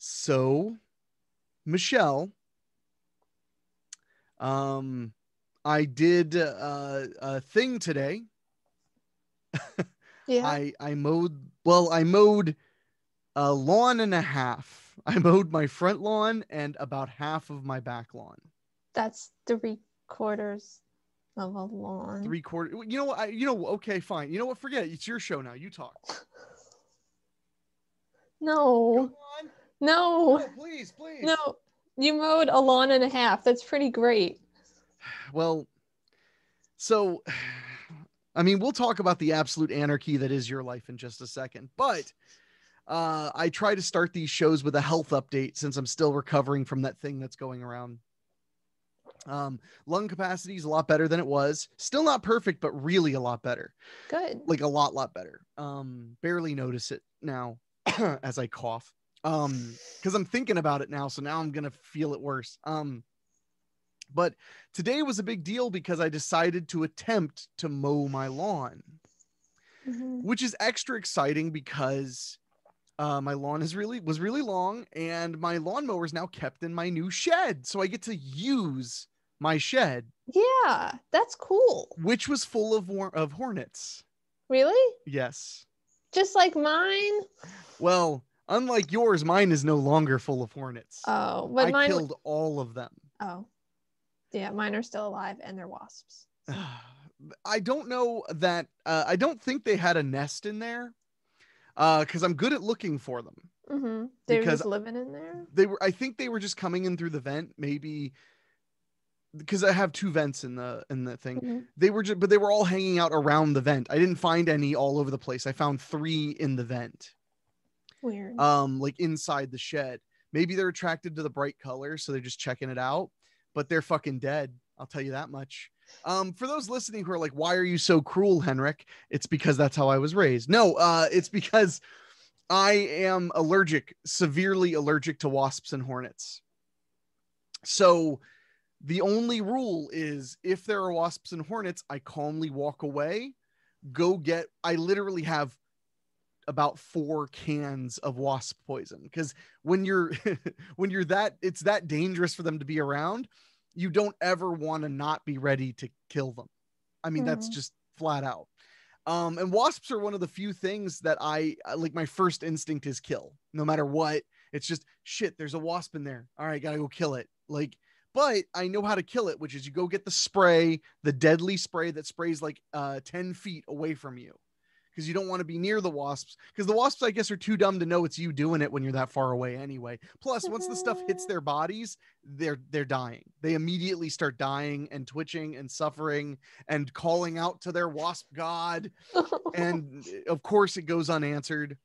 So, Michelle, I did a thing today. Yeah, I mowed a lawn and a half. I mowed my front lawn and about half of my back lawn. that's 3/4 of a lawn. 3/4. You know what? Okay, fine. You know what? Forget it. It's your show now. You talk. Go No, on. no, No, please, please. no. You mowed a lawn and a half. That's pretty great. Well, so I mean, we'll talk about the absolute anarchy that is your life in just a second, but I try to start these shows with a health update since I'm still recovering from that thing that's going around. Lung capacity is a lot better than it was. Still not perfect, but really a lot better. Good. Like a lot better. Barely notice it now as I cough. Because I'm thinking about it now, so now I'm gonna feel it worse. But today was a big deal because I decided to attempt to mow my lawn, which is extra exciting because my lawn was really long, and my lawnmower is now kept in my new shed, so I get to use my shed, Yeah, that's cool. which was full of hornets. Really? Yes. Just like mine? Well, unlike yours, mine is no longer full of hornets. Oh, but I mine. killed all of them. Oh, yeah, mine are still alive and they're wasps. So. I don't know that. I don't think they had a nest in there. Because I'm good at looking for them. They were Because just living in there? I think they were just coming in through the vent, maybe because I have two vents in the thing. But they were all hanging out around the vent. I didn't find any all over the place. I found 3 in the vent. Weird. Like inside the shed. Maybe they're attracted to the bright color, so they're just checking it out. But they're fucking dead. I'll tell you that much. For those listening who are like, why are you so cruel, Henrik? It's because that's how I was raised. No, it's because I am severely allergic to wasps and hornets. So the only rule is if there are wasps and hornets, I calmly walk away, I literally have about 4 cans of wasp poison, because when you're it's that dangerous for them to be around, you don't ever want to not be ready to kill them. I mean, that's just flat out. And wasps are one of the few things that I like. My first instinct is kill, no matter what. It's just shit. There's a wasp in there. All right, gotta go kill it. Like, but I know how to kill it, which is you go get the spray, the deadly spray that sprays like 10 feet away from you, because you don't want to be near the wasps, because the wasps, I guess, are too dumb to know it's you doing it when you're that far away anyway. Plus, once the stuff hits their bodies, they're dying. They immediately start dying and twitching and suffering and calling out to their wasp god. And of course it goes unanswered.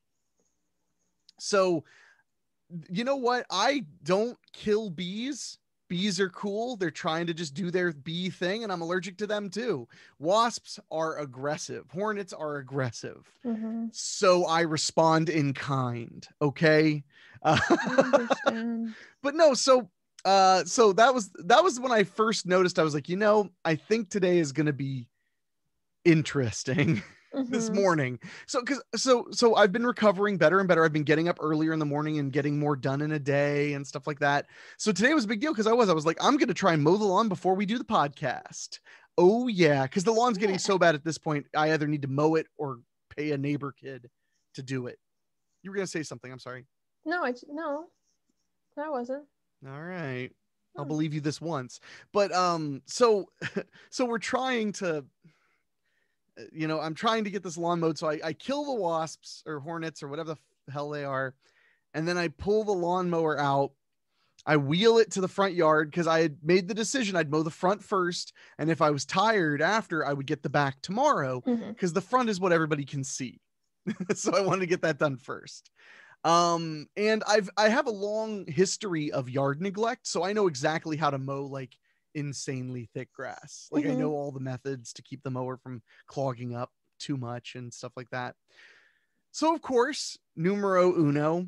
So you know what? I don't kill bees. Bees are cool. They're trying to just do their bee thing, and I'm allergic to them too. Wasps are aggressive. Hornets are aggressive. So I respond in kind. Okay. I understand. But no, so that was when I first noticed. I was like, I think today is going to be interesting. This morning. So I've been recovering better and better. I've been getting up earlier in the morning and getting more done in a day and stuff like that. So today was a big deal because I was like, I'm going to try and mow the lawn before we do the podcast. Oh yeah. Cause the lawn's getting so bad at this point. I either need to mow it or pay a neighbor kid to do it. You were going to say something. I'm sorry. No, I wasn't. All right. I'll believe you this once. But, so we're trying to, I'm trying to get this lawn mowed. So I kill the wasps or hornets or whatever the hell they are. And then I pull the lawnmower out. I wheel it to the front yard because I had made the decision I'd mow the front first. And if I was tired after, I would get the back tomorrow, because the front is what everybody can see. So I wanted to get that done first. And I have a long history of yard neglect. So I know exactly how to mow like insanely thick grass. Like I know all the methods to keep the mower from clogging up too much and stuff like that. So of course, numero uno,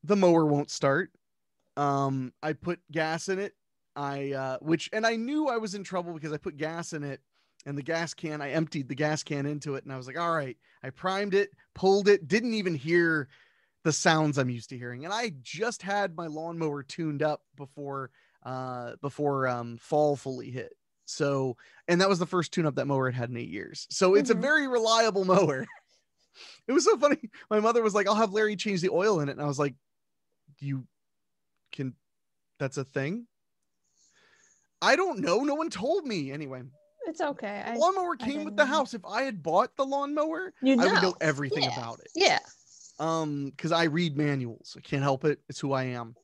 the mower won't start. I put gas in it. And I knew I was in trouble because I put gas in it, and I emptied the gas can into it, and I was like, all right, I primed it, pulled it, didn't even hear the sounds I'm used to hearing. And I just had my lawnmower tuned up before fall fully hit. So, and that was the first tune up that mower had in 8 years. So it's a very reliable mower. It was so funny. My mother was like, I'll have Larry change the oil in it. And I was like, that's a thing? I don't know. No one told me. Anyway, it's okay. The lawnmower came with the house. If I had bought the lawnmower, I would know everything about it. Yeah. Because I read manuals. I can't help it. It's who I am.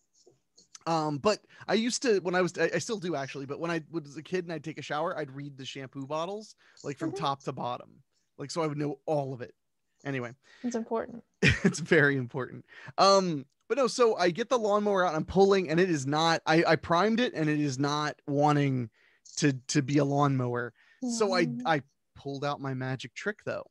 But I used to, when I still do actually, but when I was a kid and I'd take a shower, I'd read the shampoo bottles, like from top to bottom. Like, so I would know all of it. Anyway. It's important. It's very important. But no, so I get the lawnmower out and I'm pulling, and it is not, I primed it and it is not wanting to be a lawnmower. So I pulled out my magic trick though.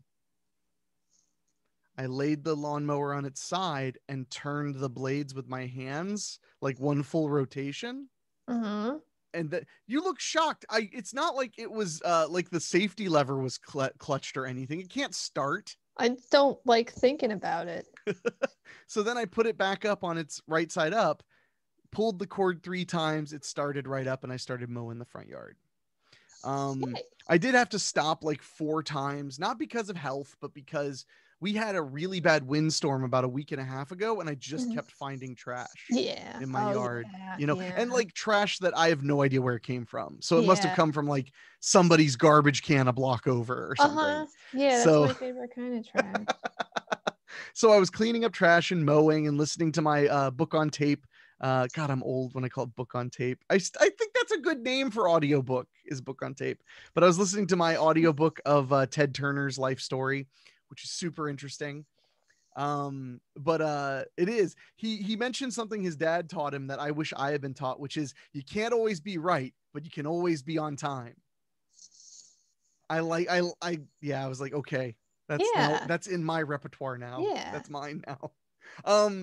I laid the lawnmower on its side and turned the blades with my hands, like one full rotation. And that you look shocked. It's not like it was like the safety lever was clutched or anything. It can't start. I don't like thinking about it. So then I put it back up on its right side up, pulled the cord 3 times. It started right up and I started mowing the front yard. I did have to stop like 4 times, not because of health, but because we had a really bad windstorm about a week and a half ago, and I just kept finding trash in my yard, and like trash that I have no idea where it came from. So it must have come from like somebody's garbage can a block over or something. Yeah, that's my favorite kind of trash. So I was cleaning up trash and mowing and listening to my book on tape. God, I'm old when I call it book on tape. I think that's a good name for audiobook, is book on tape. But I was listening to my audiobook of Ted Turner's life story, which is super interesting. But it is, he mentioned something his dad taught him that I wish I had been taught, which is you can't always be right, but you can always be on time. I was like, okay, that's in my repertoire now. That's mine now.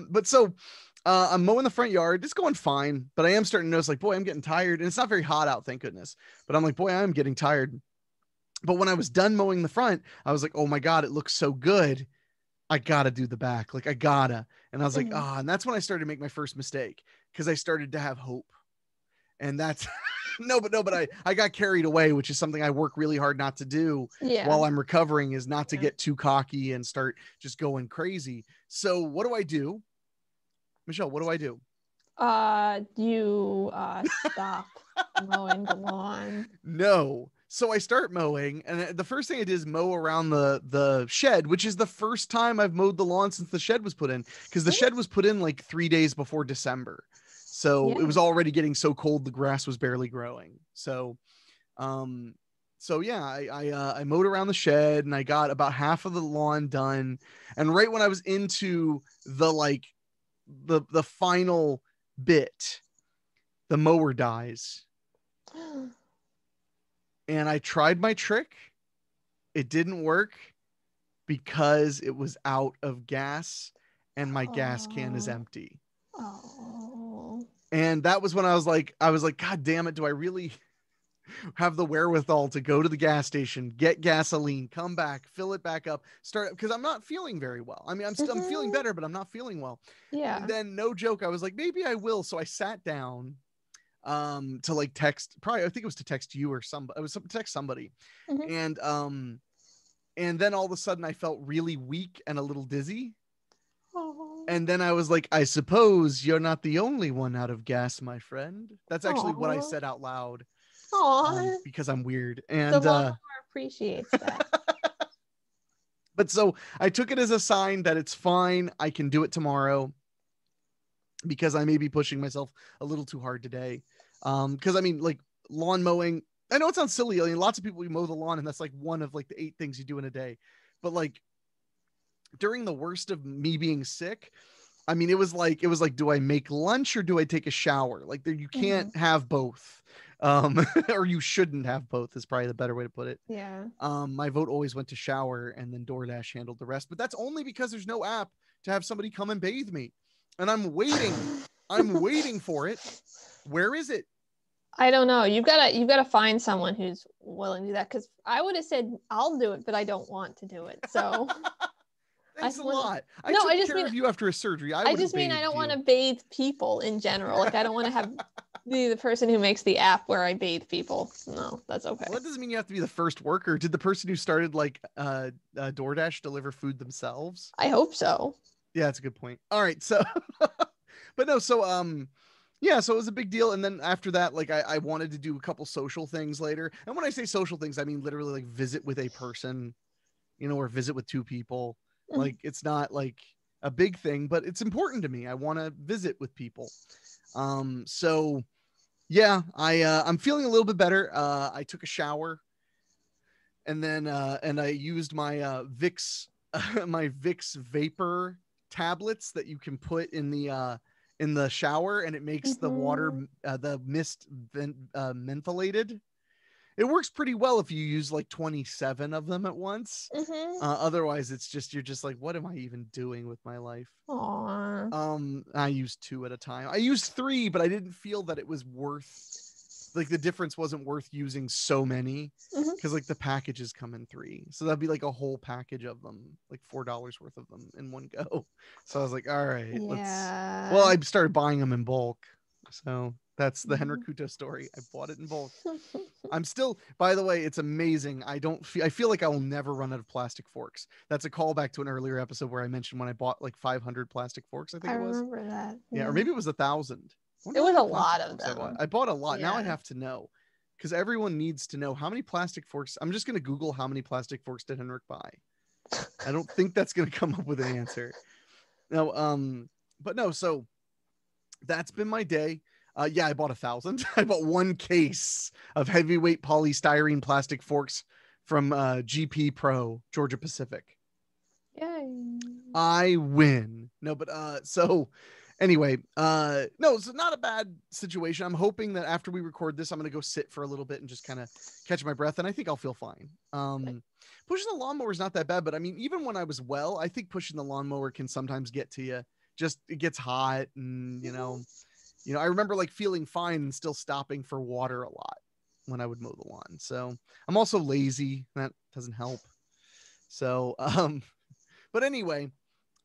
But so I'm mowing the front yard. It's going fine, but I am starting to notice like, boy, I'm getting tired, and it's not very hot out, thank goodness. But I'm like, boy, I'm getting tired. But when I was done mowing the front, I was like, oh my God, it looks so good. I gotta do the back. Like I gotta. And I was like, and that's when I started to make my first mistake, because I started to have hope. And that's but I got carried away, which is something I work really hard not to do while I'm recovering, is not to get too cocky and start just going crazy. So what do I do? Michelle, what do I do? You stop mowing the lawn. No. So I start mowing, and the first thing I did is mow around the shed, which is the first time I've mowed the lawn since the shed was put in, because the shed was put in like 3 days before December. So it was already getting so cold, the grass was barely growing. So, I mowed around the shed, and I got about half of the lawn done. And right when I was into the final bit, the mower dies. And I tried my trick. It didn't work because it was out of gas and my gas can is empty. And that was when I was like, God damn it. Do I really have the wherewithal to go to the gas station, get gasoline, come back, fill it back up, start? Because I'm not feeling very well. I mean, I'm feeling better, but I'm not feeling well. Yeah. And then, no joke, I was like, maybe I will. So I sat down to like text, probably I think it was to text you or somebody. It was to text somebody. And then all of a sudden I felt really weak and a little dizzy. And then I was like, I suppose you're not the only one out of gas, my friend. That's actually what I said out loud. Because I'm weird. And the lawnmower appreciates that. But so I took it as a sign that it's fine. I can do it tomorrow, because I may be pushing myself a little too hard today. Because I mean, like, lawn mowing, I know it sounds silly. I mean, lots of people, we mow the lawn and that's like one of like the 8 things you do in a day. But like during the worst of me being sick, I mean, it was like, do I make lunch or do I take a shower? Like you can't have both. Or you shouldn't have both is probably the better way to put it. Yeah. My vote always went to shower, and then DoorDash handled the rest. But that's only because there's no app to have somebody come and bathe me. And I'm waiting. I'm waiting for it. Where is it? I don't know. You've got to find someone who's willing to do that, because I would have said I'll do it, but I don't want to do it. So Thanks a wouldn't- lot. I No, took I just care mean- of you after a surgery. I just mean I don't want to bathe people in general. Like I don't want to have be the person who makes the app where I bathe people. No, that's okay. Well, that doesn't mean you have to be the first worker. Did the person who started like DoorDash deliver food themselves? I hope so. Yeah, that's a good point. All right, so but no, so yeah, so it was a big deal. And then after that, like I wanted to do a couple social things later. And when I say social things, I mean literally like visit with a person, or visit with two people. Mhm. Like it's not like a big thing, but it's important to me. I want to visit with people. So yeah, I'm feeling a little bit better. I took a shower and then and I used my Vicks my Vicks vapor tablets that you can put in the shower, and it makes the water the mist mentholated. It works pretty well if you use like 27 of them at once. Otherwise it's just you're just like, what am I even doing with my life? Aww. I used 2 at a time. I used 3, but I didn't feel that it was worth, like the difference wasn't worth using so many, because like the packages come in 3, so that'd be like a whole package of them, like $4 worth of them in one go. So I was like, all right, well, I started buying them in bulk. So that's the Henrik Kuto story. I bought it in bulk. I'm still, by the way, it's amazing. I feel like I will never run out of plastic forks. That's a callback to an earlier episode where I mentioned when I bought like 500 plastic forks, I think it was. I remember that. Yeah, or maybe it was 1,000. It was a lot of them. I bought a lot. Yeah. Now I have to know, because everyone needs to know how many plastic forks. I'm just going to Google how many plastic forks did Henrik buy. I don't think that's going to come up with an answer. No, but no, so that's been my day. Yeah, I bought 1,000. I bought 1 case of heavyweight polystyrene plastic forks from GP Pro, Georgia Pacific. Yay. I win. No, but so anyway, no, it's not a bad situation. I'm hoping that after we record this, I'm gonna go sit for a little bit and just kind of catch my breath, and I think I'll feel fine. Pushing the lawnmower is not that bad, but I mean, even when I was well, I think pushing the lawnmower can sometimes get to you. Just it gets hot, and I remember like feeling fine and still stopping for water a lot when I would mow the lawn. So I'm also lazy. That doesn't help. So, but anyway,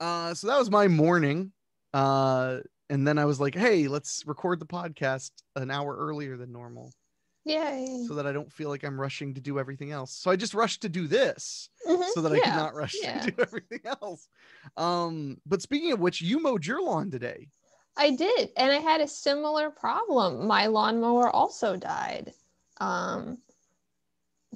so that was my morning. And then I was like, hey, let's record the podcast an hour earlier than normal. Yay. So that I don't feel like I'm rushing to do everything else. So I just rushed to do this so that I could not rush to do everything else. But speaking of which, you mowed your lawn today. I did, and I had a similar problem. My lawnmower also died while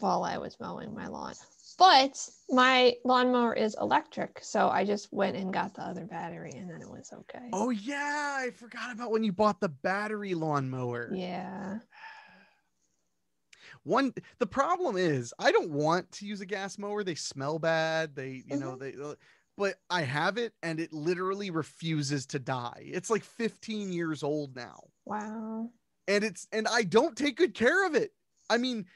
I was mowing my lawn. But my lawnmower is electric, so I just went and got the other battery, and then it was okay. Oh, yeah. I forgot about when you bought the battery lawnmower. Yeah. The problem is I don't want to use a gas mower. They smell bad. But I have it, and it literally refuses to die. It's like 15 years old now. Wow. And I don't take good care of it. I mean,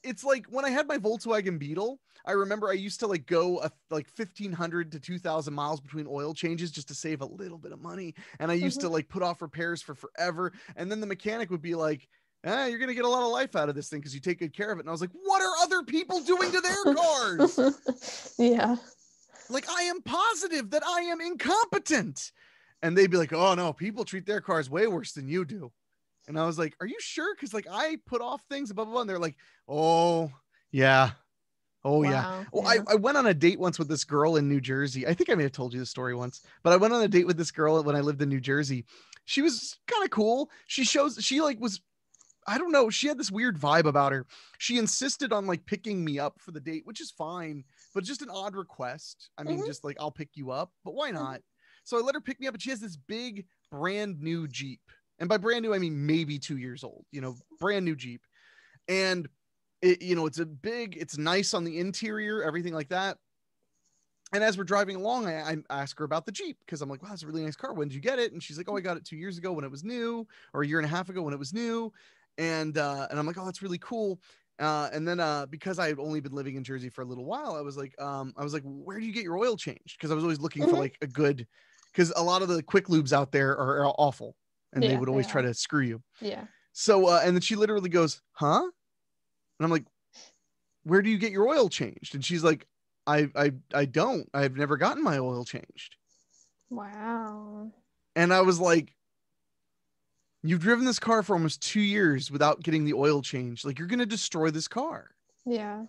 it's like when I had my Volkswagen Beetle, I remember I used to like go like 1,500 to 2,000 miles between oil changes just to save a little bit of money. And I used to like put off repairs for forever. And then the mechanic would be like, you're going to get a lot of life out of this thing because you take good care of it. And I was like, what are other people doing to their cars? Yeah. Like, I am positive that I am incompetent. And they'd be like, oh no, people treat their cars way worse than you do. And I was like, are you sure? Because like I put off things, blah, blah, blah. And they're like, oh yeah. Oh yeah. Well, I went on a date once with this girl in New Jersey. I think I may have told you this story once, but I went on a date with this girl when I lived in New Jersey. She was kind of cool. I don't know. She had this weird vibe about her. She insisted on like picking me up for the date, which is fine, but just an odd request. I mean, just like, I'll pick you up, but why not? So I let her pick me up, and she has this big brand new Jeep. And by brand new, I mean, maybe 2 years old, brand new Jeep. And it's nice on the interior, everything like that. And as we're driving along, I ask her about the Jeep because I'm like, wow, it's a really nice car. When did you get it? And she's like, oh, I got it 2 years ago when it was new, or a year and a half ago when it was new. And I'm like, oh, that's really cool. And then because I had only been living in Jersey for a little while, I was like, where do you get your oil changed? Because I was always looking for like a good, because a lot of the quick lubes out there are awful, and they would always try to screw you. Yeah. So and then she literally goes, huh? And I'm like, where do you get your oil changed? And she's like, I don't. I've never gotten my oil changed. Wow. And I was like, you've driven this car for almost 2 years without getting the oil changed. Like, you're going to destroy this car. Yeah.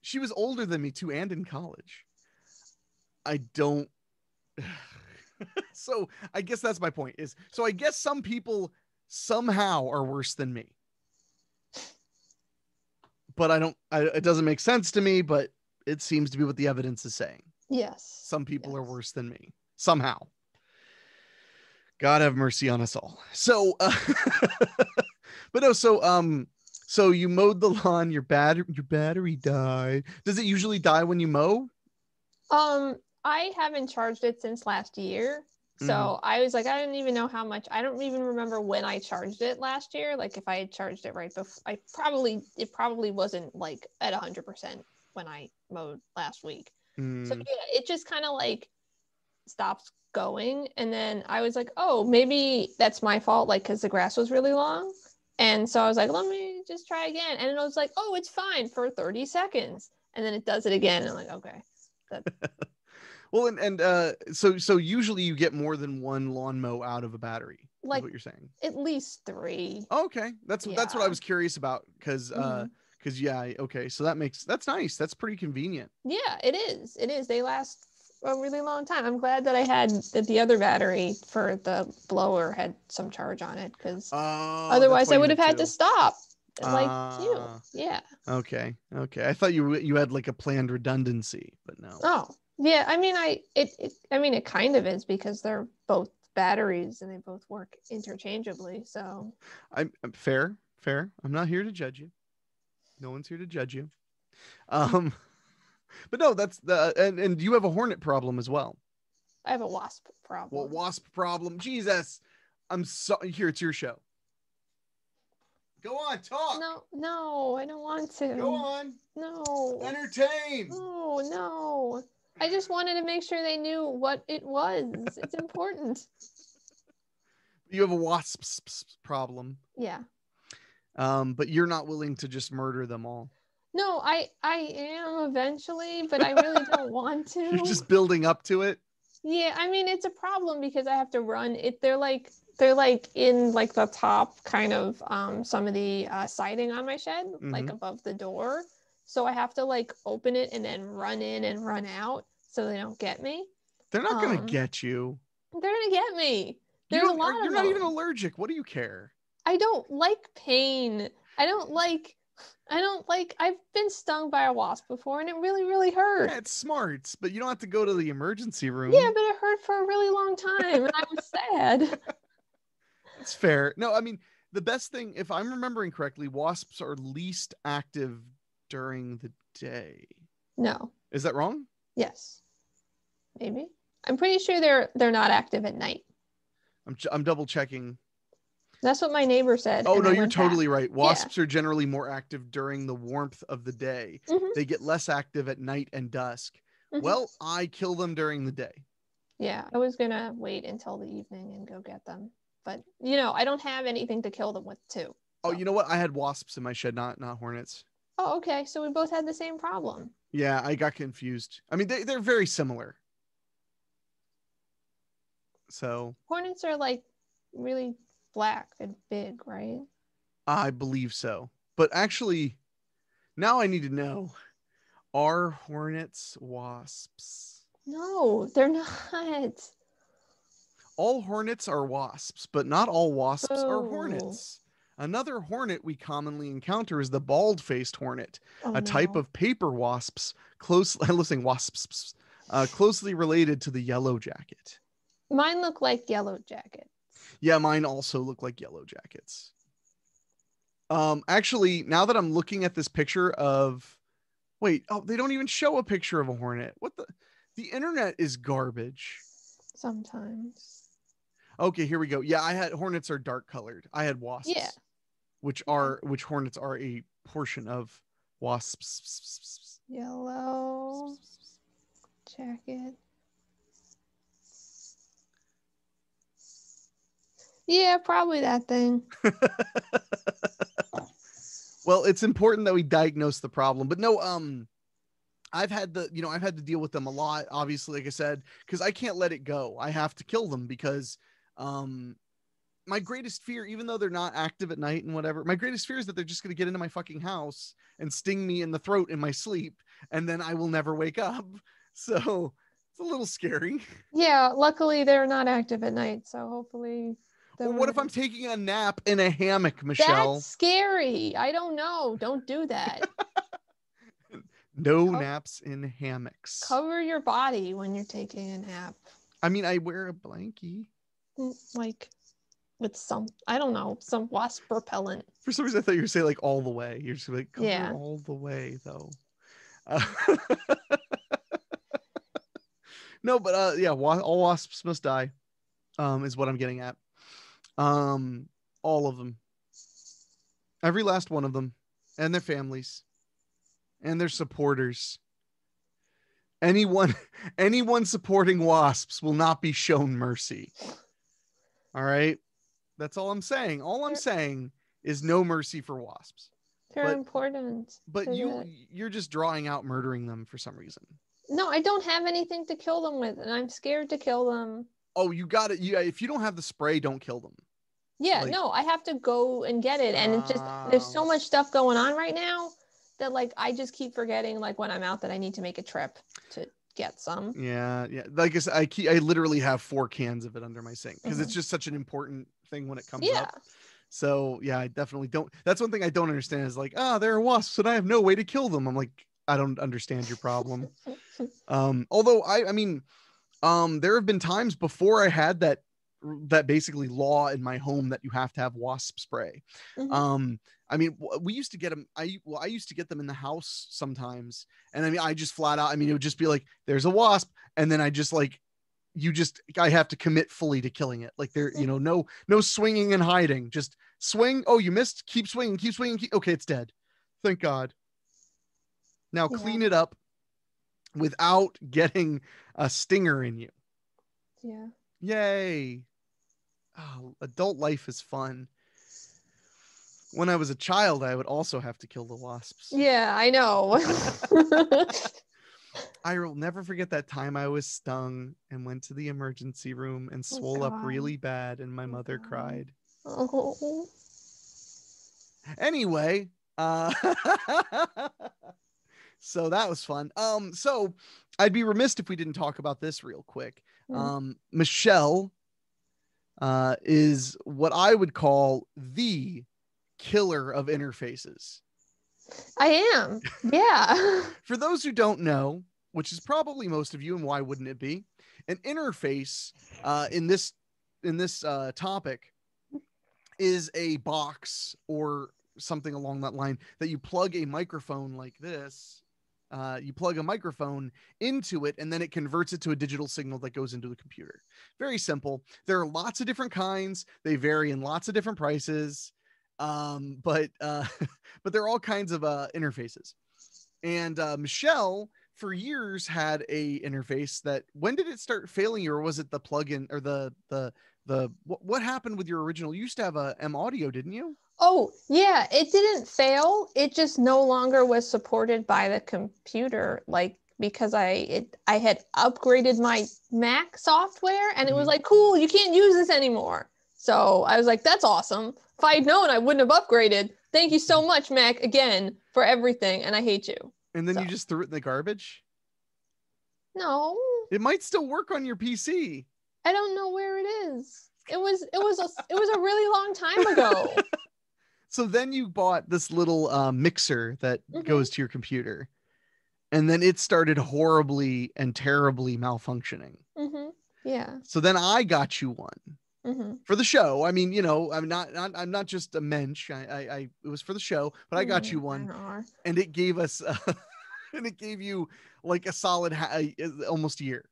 She was older than me too, and in college. I don't. So I guess that's my point is, so I guess some people somehow are worse than me. But it doesn't make sense to me, but it seems to be what the evidence is saying. Yes. Some people are worse than me somehow. God have mercy on us all. So, but no, so you mowed the lawn, your battery died. Does it usually die when you mow? I haven't charged it since last year. So I was like, I didn't even know how much. I don't even remember when I charged it last year. Like if I had charged it right before, it probably wasn't like at 100% when I mowed last week. So yeah, it just kind of like stopped going. And then I was like, oh, maybe that's my fault. Like, cause the grass was really long. And so I was like, let me just try again. And it was like, oh, it's fine for 30 seconds. And then it does it again. And I'm like, okay. Well, so usually you get more than one lawn mow out of a battery. Like is what you're saying? At least 3. Oh, okay, that's what I was curious about because yeah, okay, so that's nice. That's pretty convenient. Yeah, it is. It is. They last a really long time. I'm glad that I had that the other battery for the blower had some charge on it because otherwise I would have had to stop. Like you. Yeah. Okay. I thought you had like a planned redundancy, but no. Oh. Yeah, I mean, it kind of is because they're both batteries and they both work interchangeably. So I'm fair. I'm not here to judge you. No one's here to judge you. But no, that's and you have a hornet problem as well. I have a wasp problem. Well, wasp problem. Jesus, I'm sorry. Here, it's your show. Go on, talk. No, I don't want to. Go on. No. Entertain. No. I just wanted to make sure they knew what it was. It's important. You have a wasp problem. Yeah. But you're not willing to just murder them all. No, I am eventually, but I really don't want to. You're just building up to it. Yeah, I mean it's a problem because I have to run it. They're like in like the top kind of some of the siding on my shed, like above the door. So I have to like open it and then run in and run out so they don't get me. They're not gonna get you. They're gonna get me. There's a lot of them. You're not even allergic. What do you care? I don't like pain. I don't like. I've been stung by a wasp before and it really, really hurt. Yeah, it's smart, but you don't have to go to the emergency room. Yeah, but it hurt for a really long time and I was sad. That's fair. No, I mean, the best thing, if I'm remembering correctly, wasps are least active during the day. No. Is that wrong? Yes. Maybe. I'm pretty sure they're not active at night. I'm double checking. That's what my neighbor said. Oh, no, you're totally right. Wasps are generally more active during the warmth of the day. They get less active at night and dusk. Well, I kill them during the day. Yeah, I was going to wait until the evening and go get them. But, I don't have anything to kill them with, too. So. Oh, you know what? I had wasps in my shed, not hornets. Oh, okay. So we both had the same problem. Yeah, I got confused. I mean, they're very similar. So. Hornets are like really black and big, right? I believe so. But actually, now I need to know, are hornets wasps? No, they're not. All hornets are wasps, but not all wasps are hornets. Another hornet we commonly encounter is the bald-faced hornet, a type of paper wasps closely related to the yellow jacket. Mine look like yellow jackets. Yeah, mine also look like yellow jackets. Actually, now that I'm looking at this picture of, they don't even show a picture of a hornet. What the internet is garbage. Sometimes. Okay, here we go. Yeah, hornets are dark colored. I had wasps. Yeah. Which hornets are a portion of wasps. Yellow jacket. Yeah, probably that thing. Well, it's important that we diagnose the problem. But no, I've had to deal with them a lot, obviously, like I said, because I can't let it go. I have to kill them because my greatest fear, even though they're not active at night and whatever, my greatest fear is that they're just going to get into my fucking house and sting me in the throat in my sleep, and then I will never wake up. So it's a little scary. Yeah, luckily they're not active at night, so hopefully. Well, what if I'm taking a nap in a hammock, Michelle? That's scary. I don't know. Don't do that. No naps in hammocks. Cover your body when you're taking a nap. I mean, I wear a blankie. Like with some, I don't know, some wasp repellent. For some reason, I thought you were saying like all the way. You're just like, cover Yeah. all the way, though. No, but yeah, all wasps must die, is what I'm getting at. All of them. Every last one of them. And their families. And their supporters. Anyone supporting wasps will not be shown mercy. All right? That's all I'm saying. All I'm saying is no mercy for wasps. They're important. But you're just drawing out murdering them for some reason. No, I don't have anything to kill them with, and I'm scared to kill them. Oh, you got it. Yeah, if you don't have the spray, don't kill them. Yeah, no, I have to go and get it, and there's so much stuff going on right now that like I just keep forgetting like when I'm out that I need to make a trip to get some. Yeah. Like I said, I literally have 4 cans of it under my sink because it's just such an important thing when it comes up. So yeah, I definitely don't. That's one thing I don't understand is like, there are wasps and I have no way to kill them. I'm like, I don't understand your problem. Although I mean, there have been times before I had that basically law in my home that you have to have wasp spray. I mean, we used to get them. I used to get them in the house sometimes. And I mean, I just flat out, I mean, it would just be like, there's a wasp. And then I just like, I have to commit fully to killing it. Like there, no swinging and hiding, just swing. Oh, you missed. Keep swinging, keep swinging. Okay. It's dead. Thank God. Now clean it up without getting a stinger in you. Yeah. Yay. Oh, adult life is fun. When I was a child, I would also have to kill the wasps. Yeah, I know. I will never forget that time I was stung and went to the emergency room and swole up really bad, and my mother cried. Oh. Anyway, so that was fun. So I'd be remiss if we didn't talk about this real quick. Michelle is what I would call the killer of interfaces. I am. Yeah. For those who don't know, which is probably most of you, and why wouldn't it be? An interface in this topic is a box or something along that line that you plug a microphone like this. You plug a microphone into it, and then it converts it to a digital signal that goes into the computer. Very simple. There are lots of different kinds. They vary in lots of different prices. But there are all kinds of interfaces. And Michelle, for years, had a interface that, when did it start failing you, or was it the plugin or what happened with your original? You used to have a M Audio, didn't you? Oh, yeah, it didn't fail. It just no longer was supported by the computer, like because I had upgraded my Mac software and it was like, cool, you can't use this anymore. So I was like, that's awesome. If I'd known, I wouldn't have upgraded. Thank you so much, Mac, again, for everything. And I hate you. And then you just threw it in the garbage? No. It might still work on your PC. I don't know where it is. It was a really long time ago. So then you bought this little mixer that goes to your computer, and then it started horribly and terribly malfunctioning. Yeah. So then I got you one for the show. I mean, I'm not just a mensch. It was for the show, but I got you one, and it gave us, and it gave you like a solid almost a year.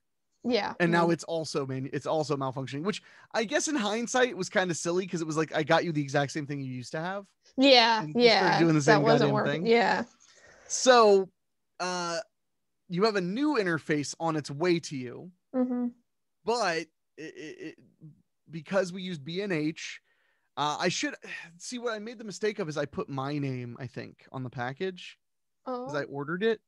Yeah. And now it's also malfunctioning, which I guess in hindsight was kind of silly because it was like I got you the exact same thing you used to have. Yeah. Yeah. Doing the same goddamn working. thing. Yeah. So you have a new interface on its way to you. But because we use B&H, I should see what I made the mistake of is I put my name, I think, on the package because I ordered it.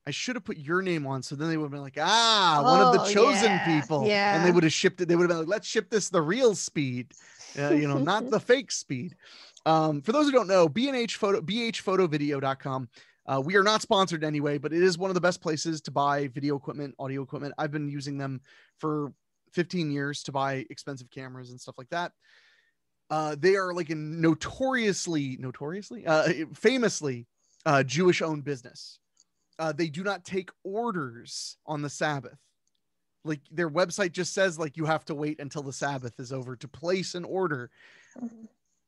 I should have put your name on. So then they would have been like, one of the chosen people. And they would have shipped it. They would have been like, let's ship this the real speed, not the fake speed. For those who don't know, bhphotovideo.com. We are not sponsored anyway, but it is one of the best places to buy video equipment, audio equipment. I've been using them for 15 years to buy expensive cameras and stuff like that. They are like a famously Jewish owned business. They do not take orders on the Sabbath. Like their website just says like you have to wait until the Sabbath is over to place an order.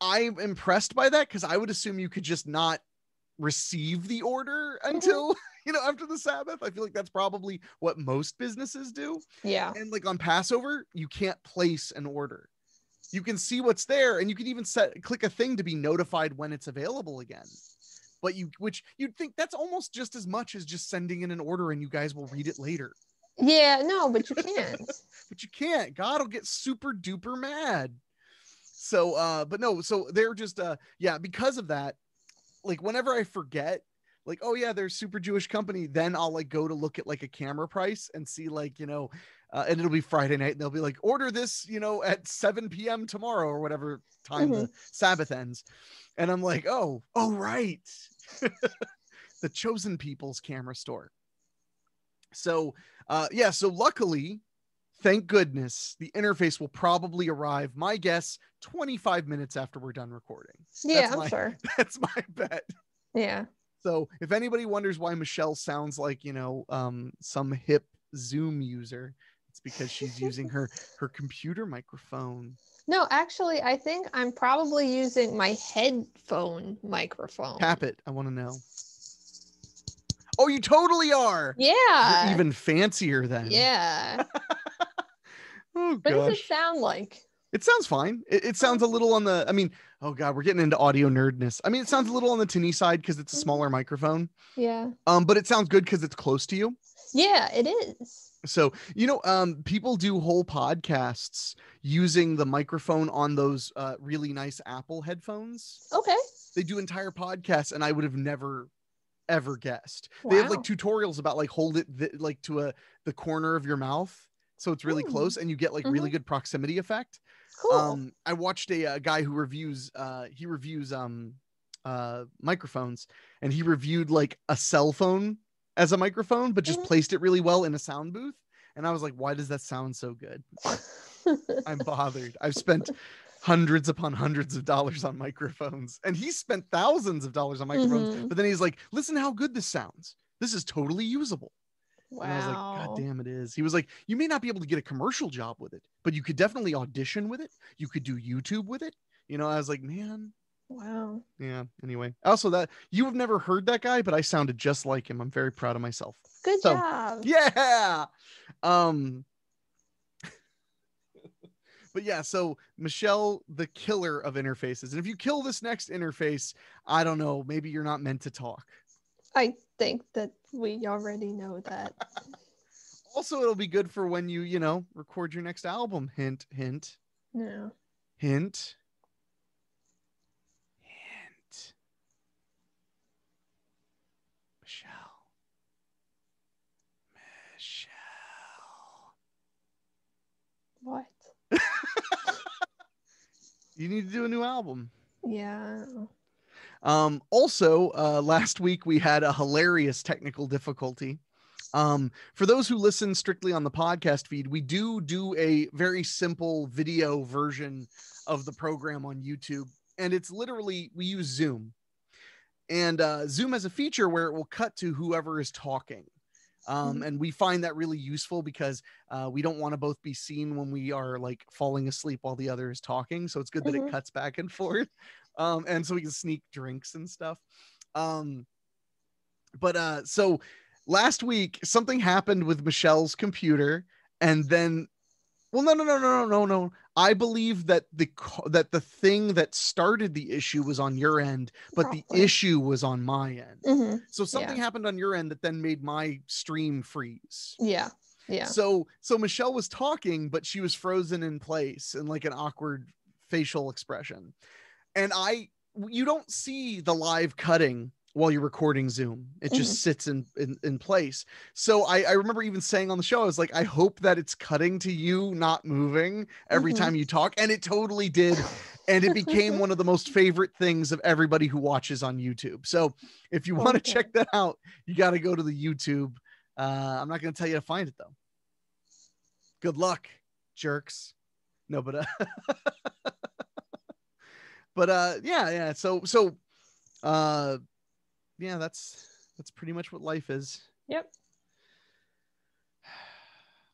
I'm impressed by that because I would assume you could just not receive the order until after the Sabbath. I feel like that's probably what most businesses do. Yeah. And like on Passover, you can't place an order. You can see what's there, and you can even click a thing to be notified when it's available again. But which you'd think that's almost just as much as just sending in an order and you guys will read it later. Yeah, no, but you can't. But you can't. God will get super duper mad. So, but no, so they're just, because of that, like whenever I forget, like, oh yeah, they're super Jewish company, then I'll like go to look at like a camera price and see like, and it'll be Friday night and they'll be like, order this, at 7 p.m. tomorrow or whatever time the Sabbath ends. And I'm like, oh, right. The chosen people's camera store. So, so luckily, thank goodness, the interface will probably arrive, my guess, 25 minutes after we're done recording. Yeah, I'm sure. That's my bet. Yeah. So if anybody wonders why Michelle sounds like, some hip Zoom user, it's because she's using her computer microphone. No, actually, I think I'm probably using my headphone microphone. Tap it. I want to know. Oh, you totally are. Yeah. You're even fancier then. Yeah. Oh, what gosh. does it sound like? It sounds fine. It sounds a little on the, oh God, we're getting into audio nerdness. It sounds a little on the tinny side because it's a smaller microphone. Yeah. But it sounds good because it's close to you. Yeah, it is. So, people do whole podcasts using the microphone on those really nice Apple headphones. Okay. They do entire podcasts, and I would have never, ever guessed. Wow. They have like tutorials about like hold it to the corner of your mouth, so it's really close, and you get like really good proximity effect. Cool. I watched a guy who reviews microphones, and he reviewed like a cell phone as a microphone, but just placed it really well in a sound booth. And I was like, why does that sound so good? I'm bothered. I've spent hundreds upon hundreds of dollars on microphones, and he spent thousands of dollars on microphones. But then he's like, listen how good this sounds. This is totally usable. Wow. And I was like, God damn, it is. He was like, you may not be able to get a commercial job with it, but you could definitely audition with it. You could do YouTube with it. I was like, man. Wow. Yeah. Anyway, also that you have never heard that guy, but I sounded just like him. I'm very proud of myself. Good job. Yeah. But yeah, so Michelle, the killer of interfaces. And if you kill this next interface, I don't know, maybe you're not meant to talk. I think that we already know that. Also, it'll be good for when you, record your next album. Hint, hint. Yeah. Hint. What? You need to do a new album. Yeah. Also, last week we had a hilarious technical difficulty. For those who listen strictly on the podcast feed, we do a very simple video version of the program on YouTube. And it's literally, we use Zoom. And Zoom has a feature where it will cut to whoever is talking. And we find that really useful because we don't want to both be seen when we are like falling asleep while the other is talking. So it's good that it cuts back and forth. And so we can sneak drinks and stuff. So last week, something happened with Michelle's computer, and then, well, no. I believe that the thing that started the issue was on your end, but the issue was on my end. So something happened on your end that then made my stream freeze. Yeah. Yeah. So Michelle was talking, but she was frozen in place in like an awkward facial expression. And you don't see the live cutting while you're recording Zoom. It Mhm. just sits in place. So I remember even saying on the show, I was like, I hope that it's cutting to you not moving every Mhm. time you talk. And it totally did. And it became one of the most favorite things of everybody who watches on YouTube. So if you want to Okay. check that out, you got to go to the YouTube. I'm not going to tell you to find it though. Good luck, jerks. No, but yeah. So uh yeah, that's pretty much what life is. Yep.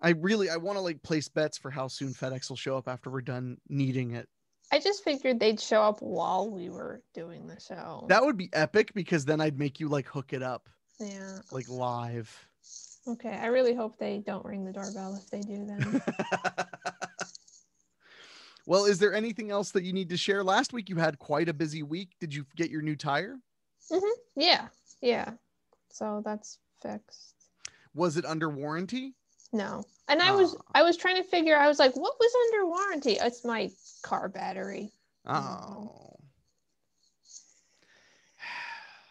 I want to like place bets for how soon FedEx will show up after we're done needing it. I just figured they'd show up while we were doing the show. That would be epic because then I'd make you like hook it up. Yeah. Like live. Okay. I really hope they don't ring the doorbell. If they do, then. Well, is there anything else that you need to share? Last week you had quite a busy week. Did you get your new tire? Yeah. Yeah. So that's fixed. Was it under warranty? No. And I was trying to figure, I was like, what was under warranty? It's my car battery. Oh.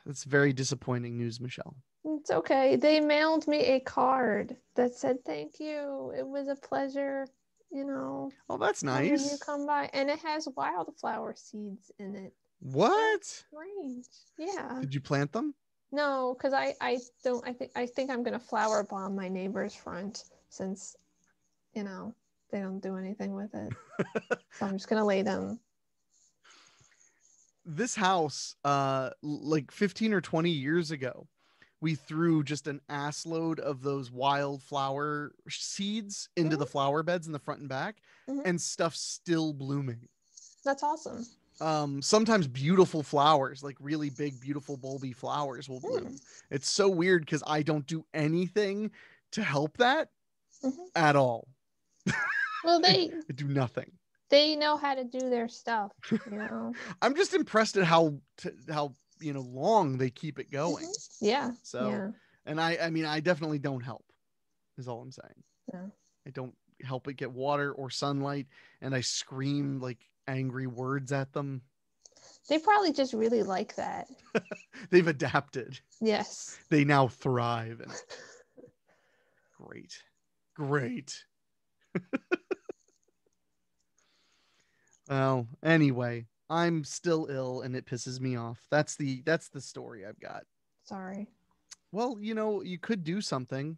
That's very disappointing news, Michelle. It's okay. They mailed me a card that said thank you. It was a pleasure, Oh, that's having nice. you come by. And it has wildflower seeds in it. What? Strange. Yeah. Did you plant them? No, because I think I'm gonna flower bomb my neighbor's front since they don't do anything with it. So I'm just gonna lay them. This house, like 15 or 20 years ago, we threw just an ass load of those wildflower seeds into the flower beds in the front and back, and stuff's still blooming. That's awesome. Sometimes beautiful flowers, like really big, beautiful bulby flowers will bloom. It's so weird because I don't do anything to help that at all. Well, I do nothing. They know how to do their stuff, I'm just impressed at how long they keep it going. Yeah. So, yeah. And I mean, I definitely don't help, is all I'm saying. Yeah. I don't help it get water or sunlight, and I scream like angry words at them. They probably just really like that. They've adapted. Yes. They now thrive. And great. Well, anyway, I'm still ill and it pisses me off. That's the story I've got. Sorry. Well, you could do something.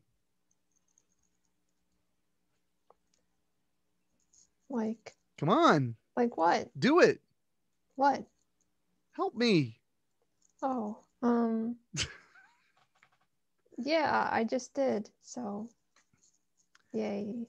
Like, come on. Like what? Do it. What? Help me. Oh, yeah, I just did. So, yay.